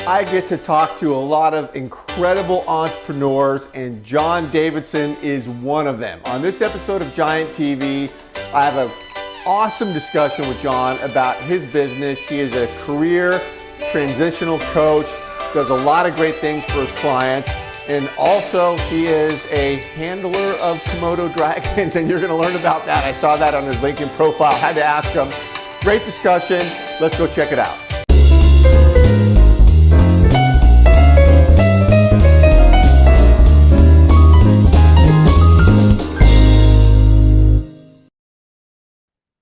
I get to talk to a lot of incredible entrepreneurs, and John Davidsson is one of them. On this episode of Giant TV, I have an awesome discussion with John about his business. He is a career transitional coach, does a lot of great things for his clients, and also he is a handler of Komodo dragons, and you're going to learn about that. I saw that on his LinkedIn profile. Had to ask him. Great discussion. Let's go check it out.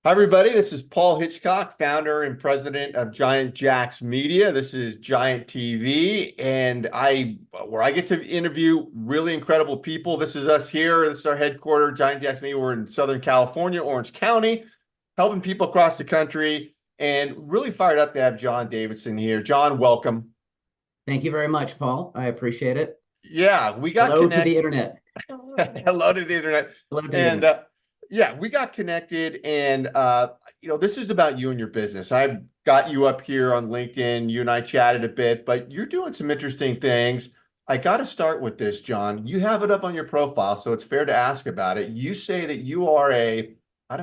Hi, everybody. This is Paul Hitchcock, founder and president of Giant Jacks Media. This is Giant TV, and where I get to interview really incredible people. This is us here. This is our headquarters, Giant Jacks Media. We're in Southern California, Orange County, helping people across the country, and really fired up to have John Davidsson here. John, welcome. Thank you very much, Paul. I appreciate it. Yeah, we got Hello to the internet. Hello to the internet. Hello to the internet. Yeah, we got connected, and this is about you and your business. I got you up here on LinkedIn. You and I chatted a bit, but you're doing some interesting things. I got to start with this, John. You have it up on your profile, so it's fair to ask about it. You say that you are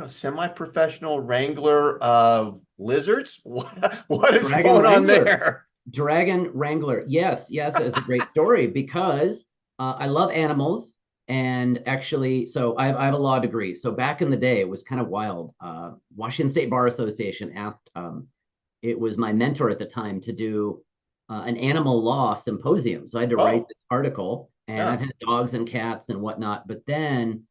semi-professional wrangler of lizards. What is Dragon going on Wrangler. there? Dragon Wrangler. Yes, it's a great story because I love animals. And actually, so I have a law degree. So back in the day, it was kind of wild. Washington State Bar Association asked, it was my mentor at the time to do an animal law symposium. So I had to write this article, and I've had dogs and cats and whatnot. But then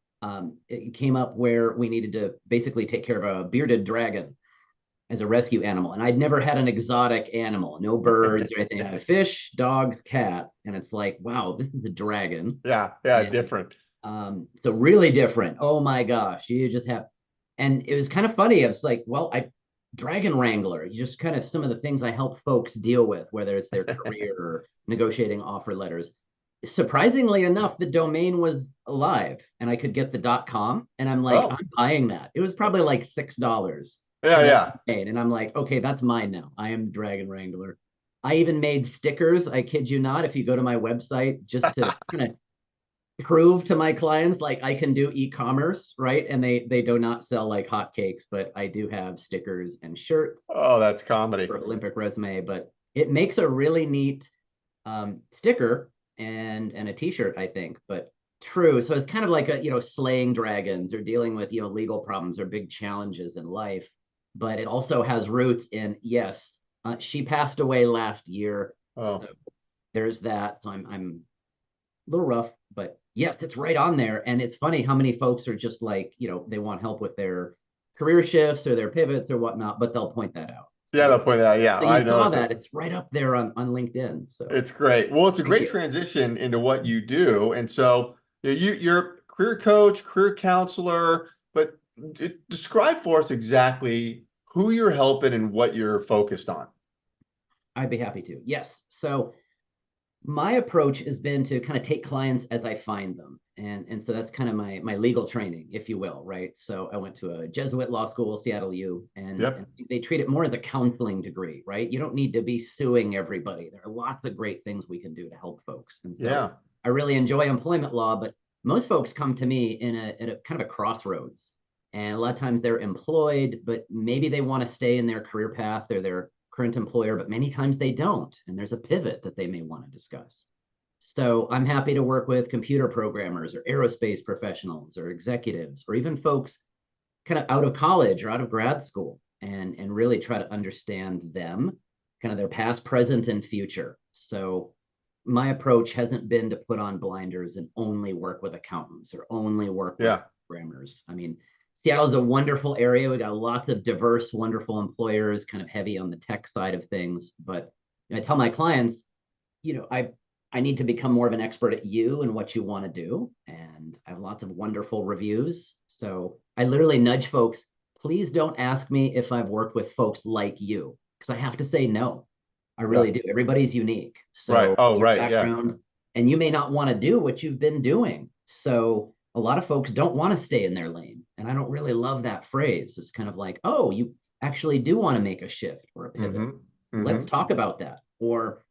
it came up where we needed to basically take care of a bearded dragon as a rescue animal. And I'd never had an exotic animal, no birds or anything. I had fish, dogs, cat. And it's like, wow, this is a dragon. Yeah, And, different. So really different. Oh my gosh, you just have, and it was kind of funny. I was like, well, Dragon Wrangler, just kind of some of the things I help folks deal with, whether it's their career or negotiating offer letters. Surprisingly enough, the domain was alive and I could get the .com, and I'm like, I'm buying that. It was probably like $6. Yeah. And I'm like, okay, that's mine now. I am Dragon Wrangler. I even made stickers. I kid you not. If you go to my website, just to kind of prove to my clients, like I can do e-commerce, right? And they do not sell like hotcakes, but I do have stickers and shirts. Oh, that's comedy. For Olympic resume, but it makes a really neat sticker and a t-shirt, I think. But true. So it's kind of like slaying dragons or dealing with legal problems or big challenges in life. But it also has roots in, yes, she passed away last year. So there's that. So I'm a little rough, but yes, it's right on there. And it's funny how many folks are just like, they want help with their career shifts or their pivots or whatnot, but they'll point that out. Yeah, they'll point that out. Yeah, so I saw that. It's right up there on LinkedIn. So it's great. Well, it's a great transition into what you do. And so you're a career coach, career counselor, but describe for us exactly who you're helping and what you're focused on. I'd be happy to. Yes. So my approach has been to kind of take clients as I find them. And so that's kind of my legal training, if you will, right? So I went to a Jesuit law school, Seattle U, and they treat it more as a counseling degree, right? You don't need to be suing everybody. There are lots of great things we can do to help folks. And so I really enjoy employment law, but most folks come to me in a kind of a crossroads. And a lot of times they're employed, but maybe they want to stay in their career path or their current employer, but many times they don't. And there's a pivot that they may want to discuss. So I'm happy to work with computer programmers or aerospace professionals or executives, or even folks kind of out of college or out of grad school, and really try to understand them, kind of their past, present, and future. So my approach hasn't been to put on blinders and only work with accountants or only work with programmers. I mean, Seattle is a wonderful area. We got lots of diverse, wonderful employers, kind of heavy on the tech side of things. But I tell my clients, I need to become more of an expert at you and what you want to do. And I have lots of wonderful reviews. So I literally nudge folks, please don't ask me if I've worked with folks like you, because I have to say no. I really do. Everybody's unique. So background, and you may not want to do what you've been doing. So a lot of folks don't want to stay in their lane. And I don't really love that phrase. It's kind of like, oh, you actually do want to make a shift or a pivot. Let's talk about that. Or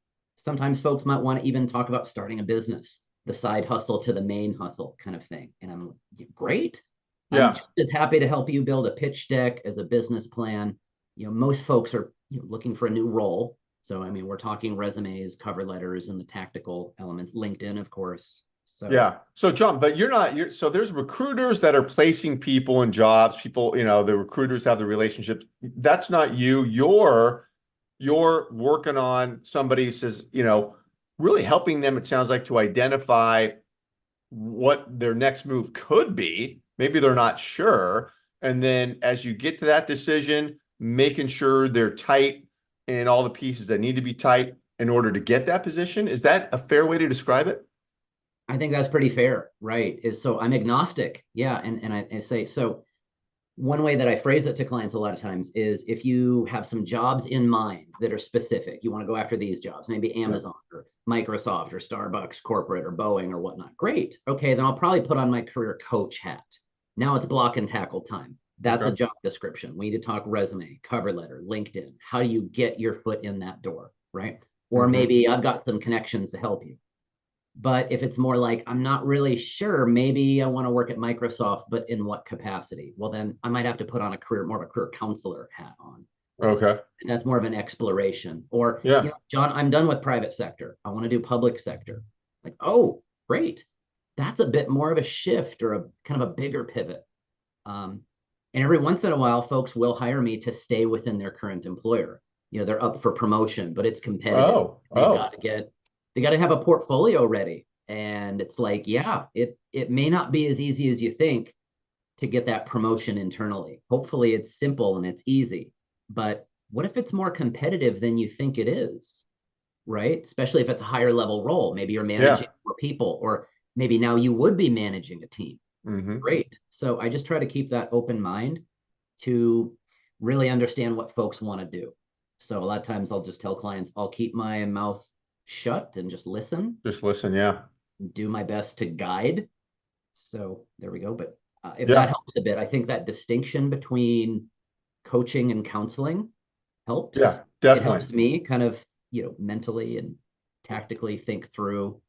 Sometimes folks might want to even talk about starting a business, the side hustle to the main hustle kind of thing. And I'm great. I'm Yeah. just as happy to help you build a pitch deck as a business plan. Most folks are looking for a new role. So, I mean, we're talking resumes, cover letters, and the tactical elements, LinkedIn, of course. So Yeah. So John, but so there's recruiters that are placing people in jobs. People, the recruiters have the relationships. That's not you. You're working on somebody says, really helping them, it sounds like, to identify what their next move could be. Maybe they're not sure. And then as you get to that decision, making sure they're tight in all the pieces that need to be tight in order to get that position. Is that a fair way to describe it? I think that's pretty fair, right? So I'm agnostic. Yeah. And I say, so one way that I phrase it to clients a lot of times is if you have some jobs in mind that are specific, you want to go after these jobs, maybe Yeah. Amazon or Microsoft or Starbucks corporate or Boeing or whatnot. Great. Okay, then I'll probably put on my career coach hat. Now it's block and tackle time. That's a Okay. job description. We need to talk resume, cover letter, LinkedIn. How do you get your foot in that door, right? Or Hmm. maybe I've got some connections to help you. But if it's more like, I'm not really sure, maybe I want to work at Microsoft, but in what capacity? Well, then I might have to put on more of a career counselor hat on. Okay. And that's more of an exploration. Or, Yeah. John, I'm done with private sector. I want to do public sector. Like, oh, great. That's a bit more of a shift or a kind of a bigger pivot. Um, and every once in a while, folks will hire me to stay within their current employer. They're up for promotion, but it's competitive. Oh, They've got oh, to get, they got to have a portfolio ready. And it's like, yeah, it may not be as easy as you think to get that promotion internally. Hopefully it's simple and it's easy. But what if it's more competitive than you think it is? Right? Especially if it's a higher level role. Maybe you're managing yeah. more people, or maybe now you would be managing a team. Hmm. Great. So I just try to keep that open mind to really understand what folks want to do. So a lot of times I'll just tell clients, I'll keep my mouth shut and just listen, Just listen. Yeah. do my best to guide. So there we go. But if that Yeah. helps a bit, I think that distinction between coaching and counseling helps. Yeah. It Definitely. helps me kind of, mentally and tactically think through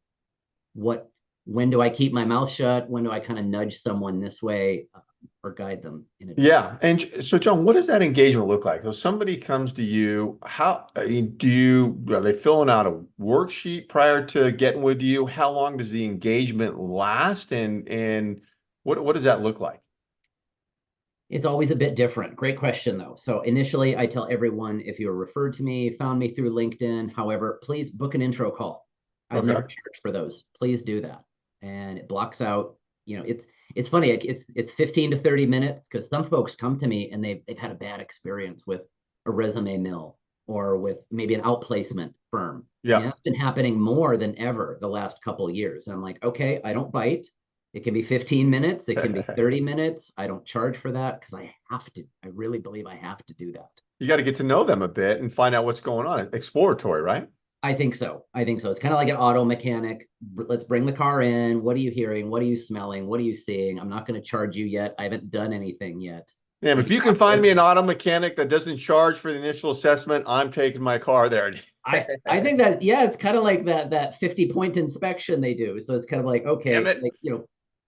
what when do I keep my mouth shut? When do I kind of nudge someone this way or guide them in a direction? Yeah. And so, John, what does that engagement look like? So somebody comes to you, how I mean, are they filling out a worksheet prior to getting with you? How long does the engagement last? And what does that look like? It's always a bit different. Great question, though. So initially, I tell everyone if you were referred to me, found me through LinkedIn, however, please book an intro call. I've never Okay. charged for those. Please do that, and it blocks out. It's funny. It's 15 to 30 minutes because some folks come to me and they've had a bad experience with a resume mill or with maybe an outplacement firm, and Yeah. that's been happening more than ever the last couple of years. And I'm like, okay, I don't bite. It can be 15 minutes, it can be 30 minutes. I don't charge for that because I have to. I really believe I have to do that. You got to get to know them a bit and find out what's going on. It's exploratory, right? I think so. I think so. It's kind of like an auto mechanic. Let's bring the car in. What are you hearing? What are you smelling? What are you seeing? I'm not going to charge you yet. I haven't done anything yet. Yeah, but But if you can find me an auto mechanic that doesn't charge for the initial assessment, I'm taking my car there. I think that, yeah, it's kind of like that 50-point inspection they do. So it's kind of like, Damn okay, it. like,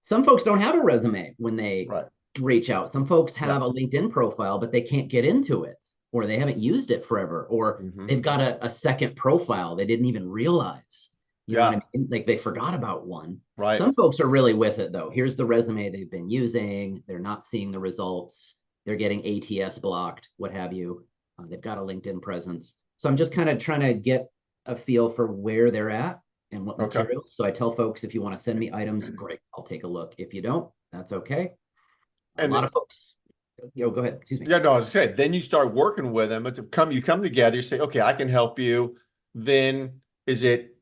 some folks don't have a resume when they Right. reach out. Some folks Yeah. have a LinkedIn profile, but they can't get into it, or they haven't used it forever, or Hmm. they've got a second profile they didn't even realize. You know what I Yeah. mean? Like they forgot about one. Right. Some folks are really with it though. Here's the resume they've been using. They're not seeing the results. They're getting ATS blocked, what have you. They've got a LinkedIn presence. So I'm just kind of trying to get a feel for where they're at and what Okay. materials. So I tell folks, if you want to send me items, great, I'll take a look. If you don't, that's okay. A And lot of folks, go ahead, excuse me. yeah, no, as I said, then you start working with them. It's you come together, you say, okay, I can help you. Then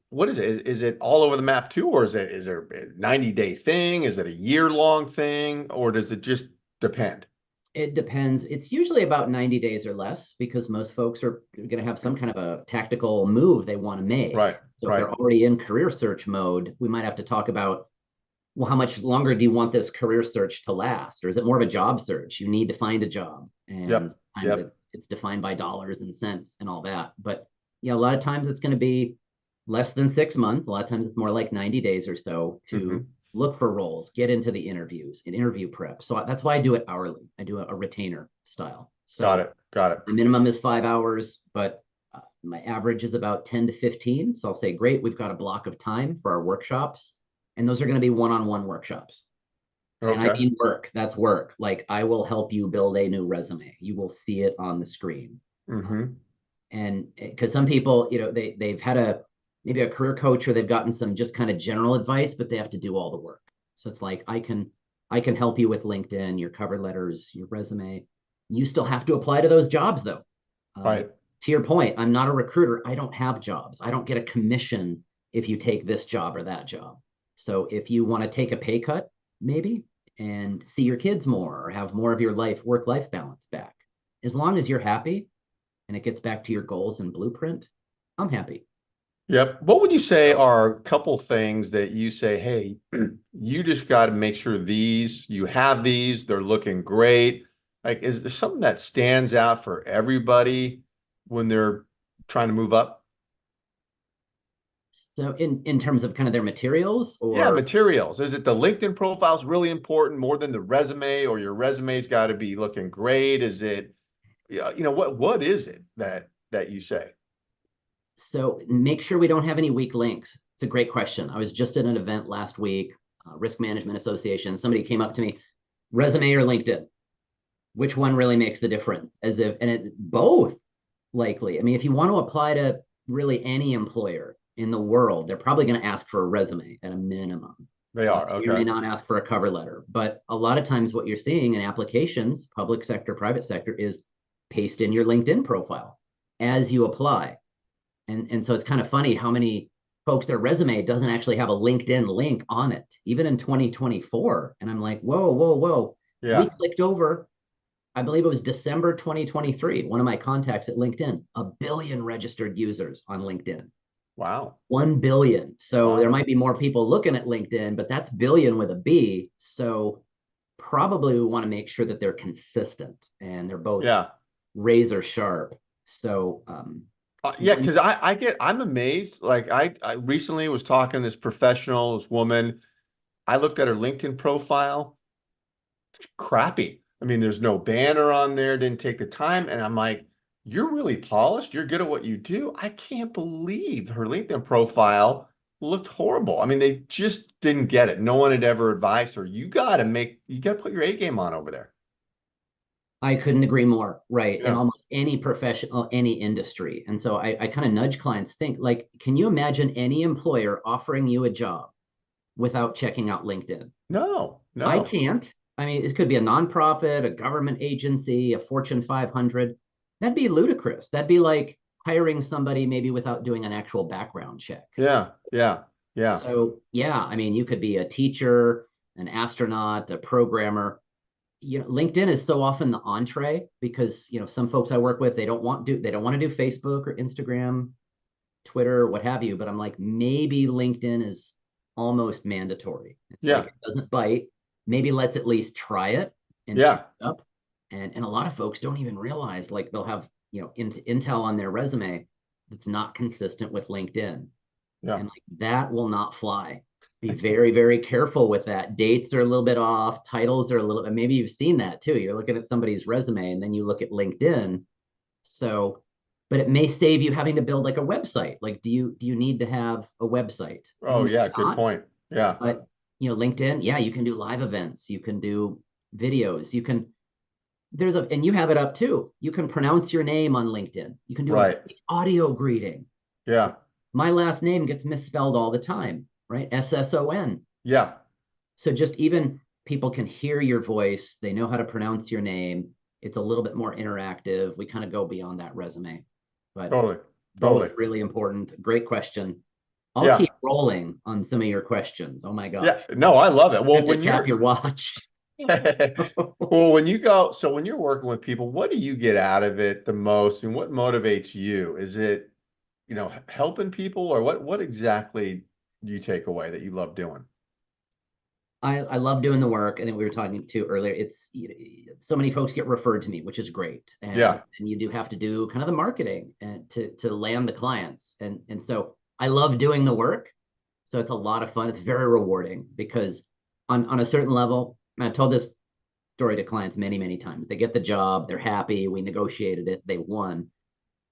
what is it? Is it all over the map too? Or is there a 90-day thing? Is it a year-long thing? Or does it just depend? It depends. It's usually about 90 days or less because most folks are going to have some kind of a tactical move they want to make. Right, So if right. they're already in career search mode, we might have to talk about, well, how much longer do you want this career search to last? Or is it more of a job search? You need to find a job. And Yep, sometimes yep. it's defined by dollars and cents and all that. But a lot of times it's going to be less than 6 months. A lot of times it's more like 90 days or so to Hmm. look for roles, get into the interviews and interview prep. So that's why I do it hourly. I do a retainer style. Got So it. Got it. the minimum is 5 hours, but my average is about 10 to 15. So I'll say, great, we've got a block of time for our workshops. And those are going to be one-on-one workshops. And I Okay. mean work, that's work. Like I will help you build a new resume. You will see it on the screen. Hmm. And because some people, they've had maybe a career coach or they've gotten some just kind of general advice, but they have to do all the work. So it's like I can help you with LinkedIn, your cover letters, your resume. You still have to apply to those jobs though. Um, Right. to your point, I'm not a recruiter. I don't have jobs. I don't get a commission if you take this job or that job. So if you want to take a pay cut, maybe, and see your kids more or have more of your work-life balance back, as long as you're happy and it gets back to your goals and blueprint, I'm happy. Yep. What would you say are a couple things that you say, hey, you just got to make sure you have these, they're looking great. Like, is there something that stands out for everybody when they're trying to move up? So in terms of kind of their materials Yeah, or materials. Is it the LinkedIn profile is really important more than the resume, or your resume's got to be looking great? Is it, yeah, what is it that you say? so make sure we don't have any weak links. It's a great question. I was just at an event last week, Risk Management Association. Somebody came up to me, resume or LinkedIn, which one really makes the difference? Both likely. I mean, if you want to apply to really any employer in the world, they're probably going to ask for a resume at a minimum. They are. They may Okay. not ask for a cover letter, but a lot of times what you're seeing in applications, public sector, private sector, is paste in your LinkedIn profile as you apply. And so it's kind of funny how many folks, their resume doesn't actually have a LinkedIn link on it, even in 2024. And I'm like, whoa, whoa, whoa. We Yeah. clicked over, I believe it was December 2023. One of my contacts at LinkedIn, 1 billion registered users on LinkedIn. Wow. 1 billion. So there Wow. might be more people looking at LinkedIn, but that's billion with a B. So probably we want to make sure that they're consistent and they're both Yeah. razor sharp. So Yeah, one, because I'm amazed. Like I recently was talking to this professional, this woman. I looked at her LinkedIn profile, crappy. I mean, there's no banner on there, didn't take the time. And I'm like, you're really polished. You're good at what you do. I can't believe her LinkedIn profile looked horrible. I mean, they just didn't get it. No one had ever advised her. You got to put your A game on over there. I couldn't agree more, right? In Yeah. almost any professional, any industry. And so I kind of nudge clients, think like, can you imagine any employer offering you a job without checking out LinkedIn? No, I no. can't. I mean, it could be a nonprofit, a government agency, a Fortune 500. That'd be ludicrous. That'd be like hiring somebody maybe without doing an actual background check. Yeah, yeah, yeah. So, yeah, I mean, you could be a teacher, an astronaut, a programmer. LinkedIn is so often the entree because, some folks I work with, they don't want to do Facebook or Instagram, Twitter, what have you, but I'm like, maybe LinkedIn is almost mandatory. It's like Yeah, it doesn't bite. Maybe let's at least try it and check yeah, it up. And a lot of folks don't even realize like they'll have, intel on their resume that's not consistent with LinkedIn. yeah. And like that will not fly. Be very, very careful with that. Dates are a little bit off, titles are a little, maybe you've seen that too. You're looking at somebody's resume and then you look at LinkedIn. So, but it may save you having to build like a website. Like, do you need to have a website? Oh, Maybe yeah, good not. point. Yeah, But LinkedIn, yeah, you can do live events, you can do videos, you can and you have it up too. You can pronounce your name on LinkedIn. You can do a right. brief audio greeting. Yeah, My last name gets misspelled all the time, right? SSON. yeah, So just even people can hear your voice, they know how to pronounce your name. It's a little bit more interactive. We kind of go beyond that resume, but totally, both totally. really important. Great question. I'll Yeah, keep rolling on some of your questions. Oh my yeah. gosh. No, I love it. I Well, have to when tap you're your watch. well, when you're working with people, what do you get out of it the most, and what motivates you? Is it, helping people, or what exactly do you take away that you love doing? I love doing the work. I think we were talking to earlier. So many folks get referred to me, which is great. And Yeah, you do have to do kind of the marketing and to land the clients. And so I love doing the work. So it's a lot of fun. It's very rewarding because on a certain level, and I've told this story to clients many, many times. They get the job, they're happy, we negotiated it, they won.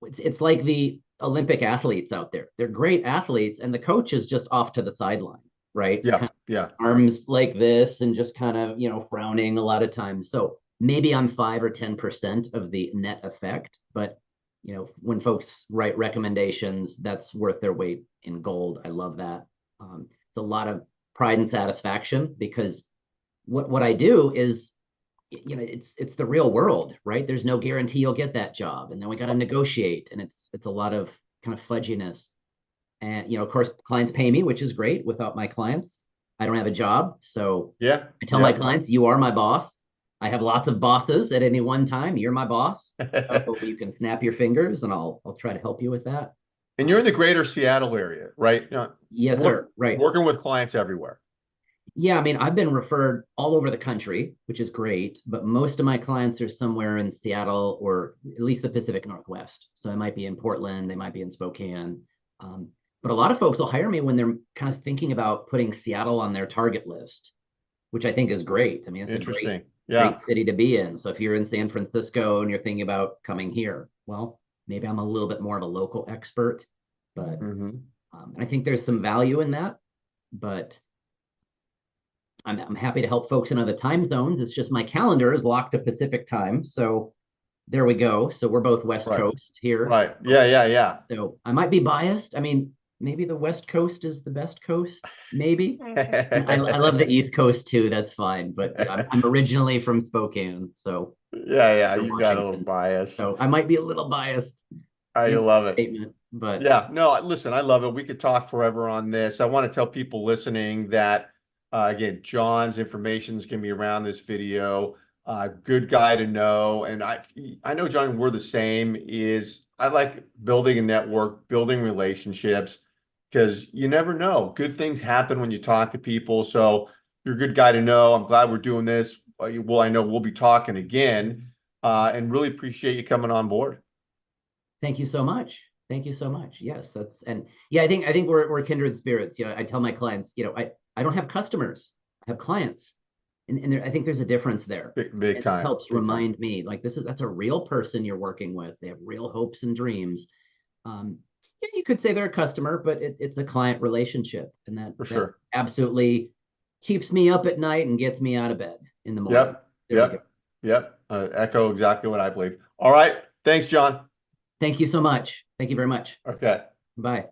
It's like the Olympic athletes out there. They're great athletes, and the coach is just off to the sideline, right? Yeah, Kind yeah. of arms like this and just kind of, frowning a lot of times. So maybe I'm 5 or 10% of the net effect, but when folks write recommendations, that's worth their weight in gold. I love that. It's a lot of pride and satisfaction because what I do is, it's the real world, right? There's no guarantee you'll get that job, and then we got to negotiate, and it's a lot of kind of fudginess. And of course, clients pay me, which is great. Without my clients, I don't have a job. So Yeah, I tell my clients, you are my boss. I have lots of bosses at any one time. You're my boss. So you can snap your fingers, and I'll try to help you with that. And you're in the greater Seattle area, right? Yes, sir. Right. Working with clients everywhere. Yeah, I mean, I've been referred all over the country, which is great, but most of my clients are somewhere in Seattle or at least the Pacific Northwest. So they might be in Portland, they might be in Spokane. But a lot of folks will hire me when they're kind of thinking about putting Seattle on their target list, which I think is great. I mean, it's a Interesting. great city to be in. So if you're in San Francisco and you're thinking about coming here, well, maybe I'm a little bit more of a local expert, but and I think there's some value in that. But I'm happy to help folks in other time zones. It's just my calendar is locked to Pacific time. So there we go. So we're both West Coast here. Right. Yeah. So I might be biased. I mean, maybe the West Coast is the best coast. Maybe. I love the East Coast too. That's fine. But I'm originally from Spokane. So yeah, you got a little bias. So I might be a little biased. I love it. Statement, but yeah, no, listen, I love it. We could talk forever on this. I want to tell people listening that again, John's information is going to be around this video. Good guy to know. And I know, John, we're the same. I like building a network, building relationships, because you never know. Good things happen when you talk to people. So you're a good guy to know. I'm glad we're doing this. Well, I know we'll be talking again, and really appreciate you coming on board. Thank you so much. Thank you so much. Yes, I think we're kindred spirits. I tell my clients, I don't have customers, I have clients. And I think there's a difference there. Big time. It helps remind me, like, that's a real person you're working with. They have real hopes and dreams. Yeah, you could say they're a customer, but it's a client relationship. And that absolutely keeps me up at night and gets me out of bed in the morning. Yep. Echo exactly what I believe. All right. Thanks, John. Thank you so much. Thank you very much. Okay. Bye.